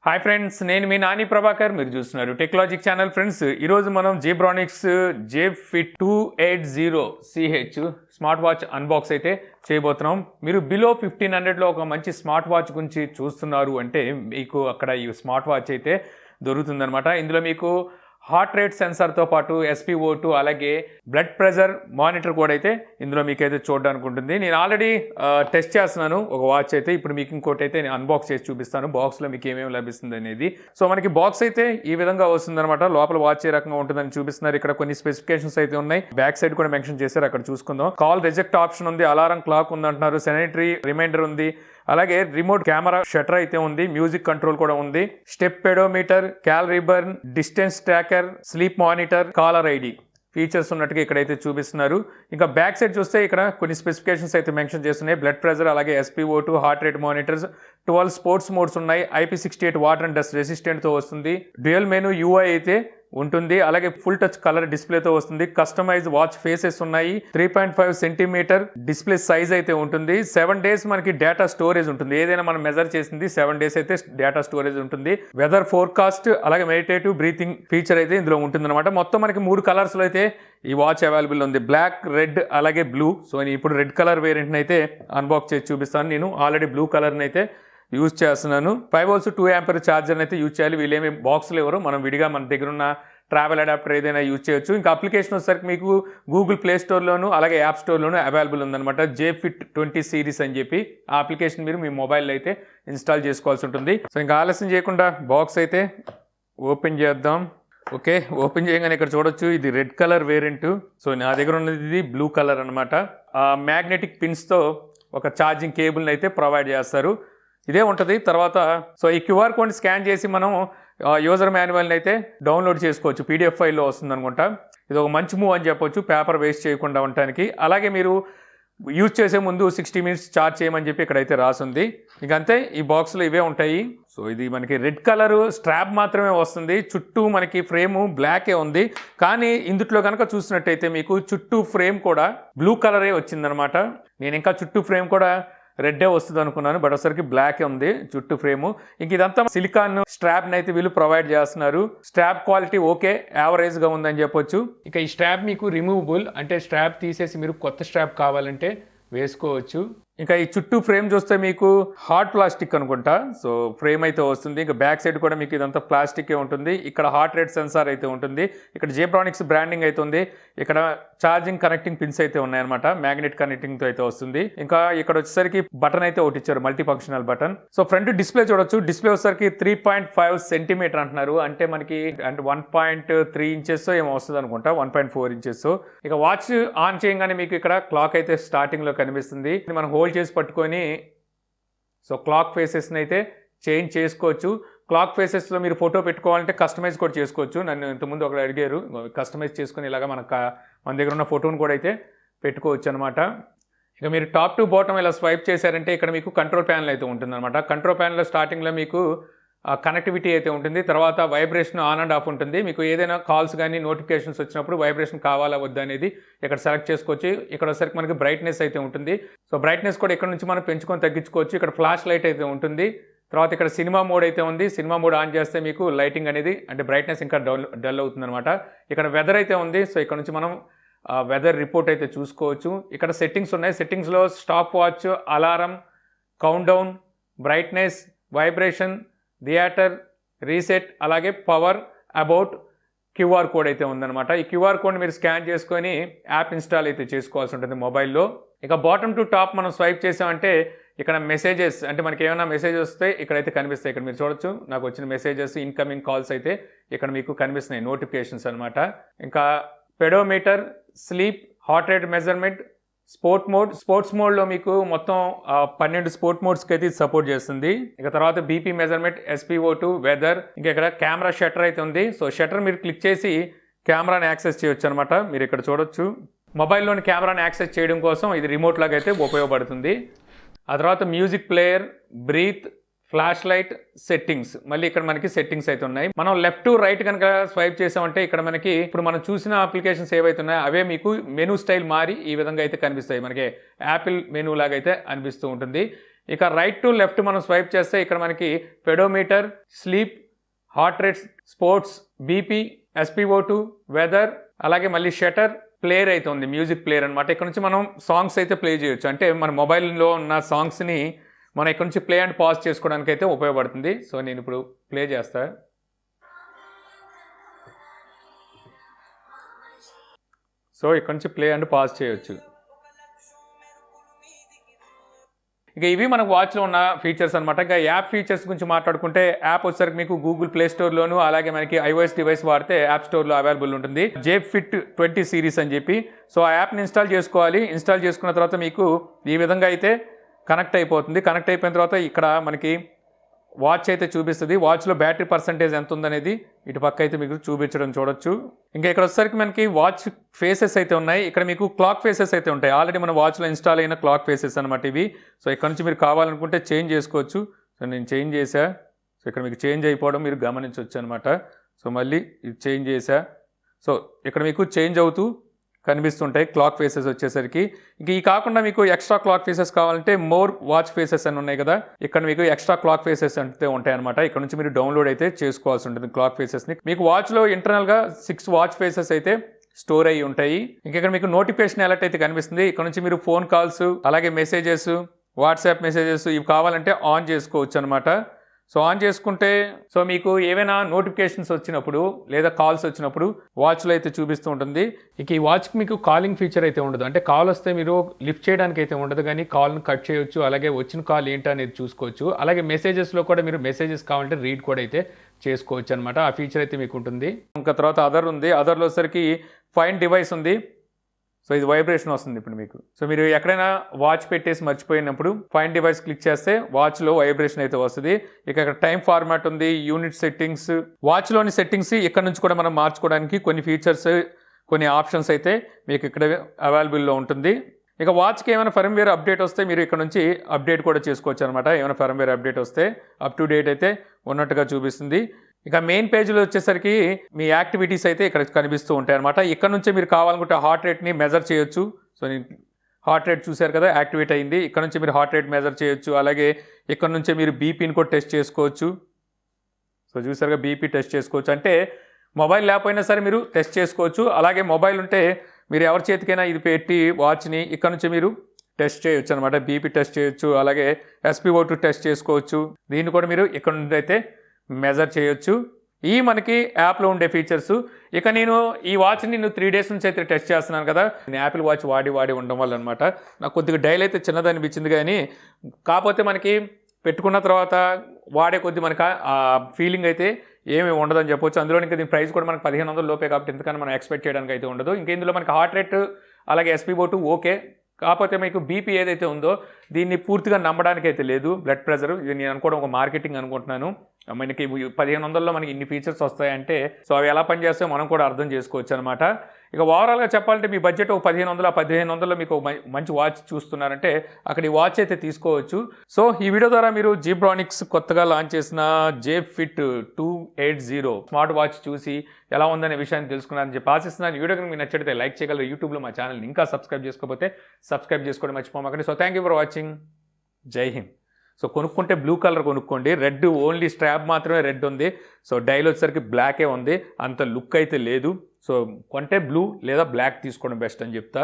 Hi friends, నేను మీ నాని ప్రభాకర్. మీరు చూస్తున్నారు టెక్నాలజీ ఛానల్. ఫ్రెండ్స్, ఈరోజు మనం Zebronics Zeb-Fit 280Ch smart watch unbox అయితే చేయబోతున్నాం. మీరు బిలో 1500లో ఒక మంచి స్మార్ట్ వాచ్ గురించి చూస్తున్నారు అంటే మీకు అక్కడ ఈ స్మార్ట్ వాచ్ అయితే దొరుకుతుందనమాట. ఇందులో మీకు హార్ట్ రేట్ సెన్సార్తో పాటు SpO2 అలాగే బ్లడ్ ప్రెషర్ మానిటర్ కూడా అయితే ఇందులో మీకైతే చూడడానికి ఉంటుంది. నేను ఆల్రెడీ టెస్ట్ చేస్తున్నాను ఒక వాచ్ అయితే. ఇప్పుడు మీకు ఇంకోటి అయితే నేను అన్బాక్స్ చేసి చూపిస్తాను బాక్స్లో మీకు ఏమేమి లభిస్తుంది అనేది. సో మనకి బాక్స్ అయితే ఈ విధంగా వస్తుందన్నమాట. లోపల వాచ్ ఏ రకంగా ఉంటుందని చూపిస్తున్నారు. ఇక్కడ కొన్ని స్పెసిఫికేషన్స్ అయితే ఉన్నాయి. బ్యాక్ సైడ్ కూడా మెన్షన్ చేశారు, అక్కడ చూసుకుందాం. కాల్ రిజెక్ట్ ఆప్షన్ ఉంది, అలారం క్లాక్ ఉంది అంటున్నారు, శానిటరీ రిమైండర్ ఉంది, అలాగే రిమోట్ కెమెరా షటర్ అయితే ఉంది, మ్యూజిక్ కంట్రోల్ కూడా ఉంది, step pedometer, calorie burn, distance tracker, sleep monitor, caller ID features ఉన్నట్టుగా ఇక్కడైతే చూపిస్తున్నారు. ఇంకా బ్యాక్ సైడ్ చూస్తే ఇక్కడ కొన్ని స్పెసిఫికేషన్స్ అయితే మెన్షన్ చేస్తున్నాయి. బ్లడ్ ప్రెషర్ అలాగే SpO2 heart rate monitors, 12 sports modes ఉన్నాయి, IP68 వాటర్ అండ్ డస్ట్ రెసిస్టెంట్తో వస్తుంది, డ్యూయల్ మెనూ UI అయితే ఉంటుంది, అలాగే ఫుల్ టచ్ కలర్ డిస్ప్లేతో వస్తుంది, కస్టమైజ్ వాచ్ ఫేసెస్ ఉన్నాయి, 3.5 సెంటీమీటర్ డిస్ప్లే సైజ్ అయితే ఉంటుంది, 7 days మనకి డేటా స్టోరేజ్ ఉంటుంది. ఏదైనా మనం మెజర్ చేసింది 7 days అయితే డేటా స్టోరేజ్ ఉంటుంది. వెదర్ ఫోర్కాస్ట్ అలాగే మెడిటేటివ్ బ్రీతింగ్ ఫీచర్ అయితే ఇందులో ఉంటుంది అనమాట. మొత్తం మనకి 3 కలర్స్లో అయితే ఈ వాచ్ అవైలబుల్ ఉంది, బ్లాక్, రెడ్ అలాగే బ్లూ. సో నేను ఇప్పుడు రెడ్ కలర్ వేరియంట్ని అయితే అన్బాక్స్ చేసి చూపిస్తాను. నేను ఆల్రెడీ బ్లూ కలర్ని అయితే యూజ్ చేస్తున్నాను. 5 volts 2 ampere ఛార్జర్ని అయితే యూజ్ చేయాలి. వీళ్ళేమి బాక్స్లో ఎవరు, మనం విడిగా మన దగ్గర ఉన్న ట్రావెల్ అడాప్టర్ ఏదైనా యూజ్ చేయొచ్చు. ఇంకా అప్లికేషన్ వచ్చేసరికి మీకు గూగుల్ ప్లే స్టోర్లోను అలాగే యాప్ స్టోర్లోను అవైలబుల్ ఉందన్నమాట. Zeb-Fit 20 సిరీస్ అని చెప్పి ఆ అప్లికేషన్ మీరు మీ మొబైల్లో అయితే ఇన్స్టాల్ చేసుకోవాల్సి ఉంటుంది. సో ఇంకా ఆలస్యం చేయకుండా బాక్స్ అయితే ఓపెన్ చేద్దాం. ఓకే, ఓపెన్ చేయగానే ఇక్కడ చూడొచ్చు, ఇది రెడ్ కలర్ వేరియంట్. సో నా దగ్గర ఉన్నది ఇది బ్లూ కలర్ అనమాట. మ్యాగ్నెటిక్ పిన్స్తో ఒక ఛార్జింగ్ కేబుల్ని అయితే ప్రొవైడ్ చేస్తారు. ఇదే ఉంటుంది. తర్వాత సో ఈ QR కోడ్ని స్కాన్ చేసి మనం యూజర్ మాన్యువల్ని అయితే డౌన్లోడ్ చేసుకోవచ్చు. PDF ఫైల్లో వస్తుంది అనుకుంటా. ఇది ఒక మంచి మూవ్ అని చెప్పొచ్చు, పేపర్ వేస్ట్ చేయకుండా ఉండటానికి. అలాగే మీరు యూజ్ చేసే ముందు 60 minutes ఛార్జ్ చేయమని చెప్పి ఇక్కడైతే రాసుంది. ఇంకంతే, ఈ బాక్స్లో ఇవే ఉంటాయి. సో ఇది మనకి రెడ్ కలర్ స్ట్రాప్ మాత్రమే వస్తుంది. చుట్టూ మనకి ఫ్రేము బ్లాకే ఉంది, కానీ ఇందులో కనుక చూసినట్టయితే మీకు చుట్టూ ఫ్రేమ్ కూడా బ్లూ కలరే వచ్చిందనమాట. నేను ఇంకా చుట్టూ ఫ్రేమ్ కూడా రెడ్డే వస్తుంది అనుకున్నాను, బట్ ఒకసారికి బ్లాకే ఉంది చుట్టూ ఫ్రేము. ఇంక ఇదంతా సిలికాన్ స్ట్రాప్ని అయితే వీళ్ళు ప్రొవైడ్ చేస్తున్నారు. స్ట్రాప్ క్వాలిటీ ఓకే, యావరేజ్గా ఉందని చెప్పొచ్చు. ఇక ఈ స్ట్రాప్ మీకు రిమూవబుల్, అంటే స్ట్రాప్ తీసేసి మీరు కొత్త స్ట్రాప్ కావాలంటే వేసుకోవచ్చు. ఇంకా ఈ చుట్టూ ఫ్రేమ్ చూస్తే మీకు హార్డ్ ప్లాస్టిక్ అనుకుంటా. సో ఫ్రేమ్ అయితే వస్తుంది. ఇంకా బ్యాక్ సైడ్ కూడా మీకు ఇదంతా ప్లాస్టికే ఉంటుంది. ఇక్కడ హార్ట్ రేట్ సెన్సార్ అయితే ఉంటుంది. ఇక్కడ Zebronics బ్రాండింగ్ అయితే ఉంది. ఇక్కడ ఛార్జింగ్ కనెక్టింగ్ పిన్స్ అయితే ఉన్నాయన్నమాట. మ్యాగ్నెట్ కనెక్టింగ్తో అయితే వస్తుంది. ఇంకా ఇక్కడ వచ్చేసరికి బటన్ అయితే ఒకటి ఇచ్చారు, multi functional button. So front display చూడొచ్చు. డిస్ప్లే వచ్చేసరికి 3.5 సెంటీమీటర్ అంటున్నారు, అంటే మనకి అంటే 1.3 inches ఏమో వస్తుంది అనుకుంటా, 1.4 inches. ఇక వాచ్ ఆన్ చేయగానే మీకు ఇక్కడ క్లాక్ అయితే స్టార్టింగ్లో కనిపిస్తుంది. మనం హోల్డ్ చేసి పట్టుకొని సో క్లాక్ ఫేసెస్ని అయితే చేంజ్ చేసుకోవచ్చు. క్లాక్ ఫేసెస్లో మీరు ఫోటో పెట్టుకోవాలంటే కస్టమైజ్ కూడా చేసుకోవచ్చు. నన్ను ఇంతకుముందు ఒకరు అడిగారు, కస్టమైజ్ చేసుకుని ఇలాగా మన దగ్గర ఉన్న ఫోటోని కూడా అయితే పెట్టుకోవచ్చు అనమాట. ఇక మీరు టాప్ టు బాటమ్ ఇలా స్వైప్ చేశారంటే ఇక్కడ మీకు కంట్రోల్ ప్యానల్ అయితే ఉంటుందన్నమాట. కంట్రోల్ ప్యానల్లో స్టార్టింగ్లో మీకు కనెక్టివిటీ అయితే ఉంటుంది. తర్వాత వైబ్రేషన్ ఆన్ అండ్ ఆఫ్ ఉంటుంది. మీకు ఏదైనా కాల్స్ కానీ నోటిఫికేషన్స్ వచ్చినప్పుడు వైబ్రేషన్ కావాలా వద్దా అనేది ఇక్కడ సెలెక్ట్ చేసుకోవచ్చు. ఇక్కడ వచ్చేసరికి మనకి బ్రైట్నెస్ అయితే ఉంటుంది. సో బ్రైట్నెస్ కూడా ఇక్కడ నుంచి మనం పెంచుకొని తగ్గించుకోవచ్చు. ఇక్కడ ఫ్లాష్ లైట్ అయితే ఉంటుంది. తర్వాత ఇక్కడ సినిమా మోడ్ అయితే ఉంది. సినిమా మోడ్ ఆన్ చేస్తే మీకు లైటింగ్ అనేది అంటే బ్రైట్నెస్ ఇంకా డల్ అవుతుంది అనమాట. ఇక్కడ వెదర్ అయితే ఉంది. సో ఇక్కడ నుంచి మనం వెదర్ రిపోర్ట్ అయితే చూసుకోవచ్చు. ఇక్కడ సెట్టింగ్స్ ఉన్నాయి. సెట్టింగ్స్లో stopwatch, alarm, countdown, brightness, vibration, theatre, reset, అలాగే పవర్, అబౌట్, QR కోడ్ అయితే ఉందన్నమాట. ఈ QR కోడ్ని మీరు స్కాన్ చేసుకొని యాప్ ఇన్స్టాల్ అయితే చేసుకోవాల్సి ఉంటుంది మొబైల్లో. ఇక బాటమ్ టు టాప్ మనం స్వైప్ చేసామంటే ఇక్కడ మెసేజెస్, అంటే మనకి ఏమైనా మెసేజ్ వస్తే ఇక్కడైతే కనిపిస్తాయి. ఇక్కడ మీరు చూడొచ్చు, నాకు వచ్చిన మెసేజెస్, ఇన్కమింగ్ కాల్స్ అయితే ఇక్కడ మీకు కనిపిస్తున్నాయి, నోటిఫికేషన్స్ అనమాట. ఇంకా pedometer, sleep, heart rate measurement, sports మోడ్లో మీకు మొత్తం 12 స్పోర్ట్ మోడ్స్కి అయితే సపోర్ట్ చేస్తుంది. ఇక తర్వాత BP మెజర్మెంట్, SpO2, వెదర్, ఇంకా ఇక్కడ కెమెరా షట్టర్ అయితే ఉంది. సో షట్టర్ మీరు క్లిక్ చేసి కెమెరాని యాక్సెస్ చేయొచ్చు అనమాట. మీరు ఇక్కడ చూడొచ్చు, మొబైల్లోని కెమెరాని యాక్సెస్ చేయడం కోసం ఇది రిమోట్ లాగా అయితే ఉపయోగపడుతుంది. ఆ తర్వాత music player, breath, flash light, settings, మళ్ళీ ఇక్కడ మనకి సెట్టింగ్స్ అయితే ఉన్నాయి. మనం లెఫ్ట్ టు రైట్ కనుక స్వైప్ చేసామంటే ఇక్కడ మనకి ఇప్పుడు మనం చూసిన అప్లికేషన్స్ ఏవైతే ఉన్నాయో అవే మీకు మెనూ స్టైల్ మారి ఈ విధంగా అయితే కనిపిస్తాయి. మనకి యాపిల్ మెనూ లాగా అయితే అనిపిస్తూ ఉంటుంది. ఇక రైట్ టు లెఫ్ట్ మనం స్వైప్ చేస్తే ఇక్కడ మనకి pedometer, sleep, heart rate, sports, BP, SpO2, weather, అలాగే మళ్ళీ షటర్, ప్లేయర్ అయితే ఉంది, మ్యూజిక్ ప్లేయర్ అనమాట. ఇక్కడ నుంచి మనం సాంగ్స్ అయితే ప్లే చేయొచ్చు. అంటే మన మొబైల్లో ఉన్న సాంగ్స్ని మనం ఇక్కడ నుంచి ప్లే అండ్ పాజ్ చేసుకోవడానికి అయితే ఉపయోగపడుతుంది. సో నేను ఇప్పుడు ప్లే చేస్తా. సో ఇక్కడ నుంచి ప్లే అండ్ పాజ్ చేయొచ్చు. ఇక ఇవి మనకు వాచ్లో ఉన్న ఫీచర్స్ అనమాట. ఇక యాప్ ఫీచర్స్ గురించి మాట్లాడుకుంటే యాప్ వచ్చేసరికి మీకు గూగుల్ ప్లే స్టోర్లోను అలాగే మనకి iOS డివైస్ వాడితే యాప్ స్టోర్లో అవైలబుల్ ఉంటుంది. Zeb-Fit 20 సిరీస్ అని చెప్పి. సో ఆ యాప్ని ఇన్స్టాల్ చేసుకోవాలి. ఇన్స్టాల్ చేసుకున్న తర్వాత మీకు ఈ విధంగా అయితే కనెక్ట్ అయిపోతుంది. కనెక్ట్ అయిపోయిన తర్వాత ఇక్కడ మనకి వాచ్ అయితే చూపిస్తుంది. వాచ్లో బ్యాటరీ పర్సంటేజ్ ఎంత ఉందనేది ఇటు పక్క అయితే మీకు చూపించడం చూడొచ్చు. ఇంకా ఇక్కడ వచ్చేసరికి మనకి వాచ్ ఫేసెస్ అయితే ఉన్నాయి. ఇక్కడ మీకు క్లాక్ ఫేసెస్ అయితే ఉంటాయి. ఆల్రెడీ మన వాచ్లో ఇన్స్టాల్ అయిన క్లాక్ ఫేసెస్ అనమాట ఇవి. సో ఇక్కడ నుంచి మీరు కావాలనుకుంటే చేంజ్ చేసుకోవచ్చు. సో నేను చేంజ్ చేశా. సో ఇక్కడ మీకు చేంజ్ అయిపోవడం మీరు గమనించవచ్చు అనమాట. సో మళ్ళీ ఇది చేంజ్ చేశా. సో ఇక్కడ మీకు చేంజ్ అవుతూ కనిపిస్తుంటాయి క్లాక్ ఫేసెస్ వచ్చేసరికి. ఇంక ఈ కాకుండా మీకు ఎక్స్ట్రా క్లాక్ ఫేసెస్ కావాలంటే మోర్ వాచ్ ఫేసెస్ అని ఉన్నాయి కదా, ఇక్కడ మీకు ఎక్స్ట్రా క్లాక్ ఫేసెస్ అంటే ఉంటాయి అనమాట. ఇక్కడ నుంచి మీరు డౌన్లోడ్ అయితే చేసుకోవాల్సి ఉంటుంది క్లాక్ ఫేసెస్ని. మీకు వాచ్లో ఇంటర్నల్గా 6 వాచ్ ఫేసెస్ అయితే స్టోర్ అయ్యి ఉంటాయి. ఇంక ఇక్కడ మీకు నోటిఫికేషన్ అలర్ట్ అయితే కనిపిస్తుంది. ఇక్కడ నుంచి మీరు ఫోన్ కాల్స్ అలాగే మెసేజెస్, వాట్సాప్ మెసేజెస్ ఇవి కావాలంటే ఆన్ చేసుకోవచ్చు అనమాట. సో ఆన్ చేసుకుంటే సో మీకు ఏవైనా నోటిఫికేషన్స్ వచ్చినప్పుడు లేదా కాల్స్ వచ్చినప్పుడు వాచ్లో అయితే చూపిస్తూ ఉంటుంది. ఇక ఈ వాచ్కి మీకు కాలింగ్ ఫీచర్ అయితే ఉండదు. అంటే కాల్ వస్తే మీరు లిఫ్ట్ చేయడానికి అయితే ఉండదు, కానీ కాల్ని కట్ చేయొచ్చు. అలాగే వచ్చిన కాల్ ఏంటి అనేది చూసుకోవచ్చు. అలాగే మెసేజెస్లో కూడా మీరు మెసేజెస్ కావాలంటే రీడ్ కూడా అయితే చేసుకోవచ్చు అనమాట. ఆ ఫీచర్ అయితే మీకు ఉంటుంది. ఇంకా తర్వాత అదర్ ఉంది. అదర్లో వచ్చేసరికి ఫైండ్ డివైస్ ఉంది. సో ఇది వైబ్రేషన్ వస్తుంది ఇప్పుడు మీకు. సో మీరు ఎక్కడైనా వాచ్ పెట్టేసి మర్చిపోయినప్పుడు ఫైండ్ డివైస్ క్లిక్ చేస్తే వాచ్లో వైబ్రేషన్ అయితే వస్తుంది. ఇక ఇక్కడ టైం ఫార్మాట్ ఉంది, యూనిట్ సెట్టింగ్స్, వాచ్లోని సెట్టింగ్స్ ఇక్కడ నుంచి కూడా మనం మార్చుకోవడానికి కొన్ని ఫీచర్స్, కొన్ని ఆప్షన్స్ అయితే మీకు ఇక్కడ అవైలబుల్లో ఉంటుంది. ఇక వాచ్కి ఏమైనా ఫర్మ్వేర్ అప్డేట్ వస్తే మీరు ఇక్కడ నుంచి అప్డేట్ కూడా చేసుకోవచ్చు అనమాట. ఏమైనా ఫర్మ్వేర్ అప్డేట్ వస్తే అప్ టు డేట్ అయితే ఉన్నట్టుగా చూపిస్తుంది. ఇక మెయిన్ పేజ్లో వచ్చేసరికి మీ యాక్టివిటీస్ అయితే ఇక్కడ కనిపిస్తూ ఉంటాయి అనమాట. ఇక్కడ నుంచే మీరు కావాలనుకుంటే హార్ట్ రేట్ని మెజర్ చేయొచ్చు. సో నేను హార్ట్ రేట్ చూశారు కదా, యాక్టివేట్ అయింది. ఇక్కడ నుంచి మీరు హార్ట్ రేట్ మెజర్ చేయొచ్చు. అలాగే ఇక్కడ నుంచే మీరు బీపీని కూడా టెస్ట్ చేసుకోవచ్చు. సో చూసారుగా బీపీ టెస్ట్ చేసుకోవచ్చు. అంటే మొబైల్ లేకపోయినా సరే మీరు టెస్ట్ చేసుకోవచ్చు. అలాగే మొబైల్ ఉంటే మీరు ఎవరి చేతికైనా ఇది పెట్టి వాచ్ని ఇక్కడ నుంచి మీరు టెస్ట్ చేయొచ్చు అనమాట. బీపీ టెస్ట్ చేయొచ్చు, అలాగే SpO2 టెస్ట్ చేసుకోవచ్చు. దీన్ని కూడా మీరు ఇక్కడ నుండి అయితే మెజర్ చేయొచ్చు. ఈ మనకి యాప్లో ఉండే ఫీచర్స్. ఇక నేను ఈ వాచ్ని నేను 3 డేస్ నుంచి అయితే టెస్ట్ చేస్తున్నాను కదా. నేను యాపిల్ వాచ్ వాడి ఉండడం వల్ల అనమాట నాకు కొద్దిగా డైల్ అయితే చిన్నది అనిపించింది, కానీ కాకపోతే మనకి పెట్టుకున్న తర్వాత వాడే కొద్ది మనకు ఆ ఫీలింగ్ అయితే ఏమి ఉండదని చెప్పొచ్చు. అందులో ఇంకా దీని ప్రైస్ కూడా మనకు 1500 లోపే కాబట్టి ఎందుకని మనం ఎక్స్పెక్ట్ చేయడానికి అయితే ఉండదు. ఇంకా ఇందులో మనకి హార్ట్ రేట్ అలాగే SpO2 ఓకే. కాకపోతే మీకు బీపీ ఏదైతే ఉందో దీన్ని పూర్తిగా నమ్మడానికి అయితే లేదు. బ్లడ్ ప్రెషర్ ఇది నేను అనుకోవడం ఒక మార్కెటింగ్ అనుకుంటున్నాను. మనకి 1500లో మనకి ఇన్ని ఫీచర్స్ వస్తాయంటే సో అవి ఎలా పనిచేస్తాయో మనం కూడా అర్థం చేసుకోవచ్చు అనమాట. ఇక ఓవరాల్గా చెప్పాలంటే మీ బడ్జెట్ ఒక 1500, 1500లో మీకు మంచి వాచ్ చూస్తున్నారంటే అక్కడ ఈ వాచ్ అయితే తీసుకోవచ్చు. సో ఈ వీడియో ద్వారా మీరు Zebronics కొత్తగా లాంచ్ చేసిన Zeb-Fit 280 స్మార్ట్ వాచ్ చూసి ఎలా ఉందనే విషయాన్ని తెలుసుకున్నారని చెప్పి ఆశిస్తున్నాను. ఈ వీడియో కనుక మీకు నచ్చితే లైక్ చేయగలరు. యూట్యూబ్లో మా ఛానల్ని ఇంకా సబ్స్క్రైబ్ చేసుకోకపోతే సబ్స్క్రైబ్ చేసుకోవడం మర్చిపోమాకండి. So thank you for watching. జై హింద్. సో కొనుక్కుంటే బ్లూ కలర్ కొనుక్కోండి. రెడ్ ఓన్లీ స్ట్రాప్ మాత్రమే రెడ్ ఉంది. సో డైల్ వచ్చేసరికి బ్లాకే ఉంది, అంత లుక్ అయితే లేదు. సో కొంటే బ్లూ లేదా బ్లాక్ తీసుకోవడం బెస్ట్ అని చెప్తా.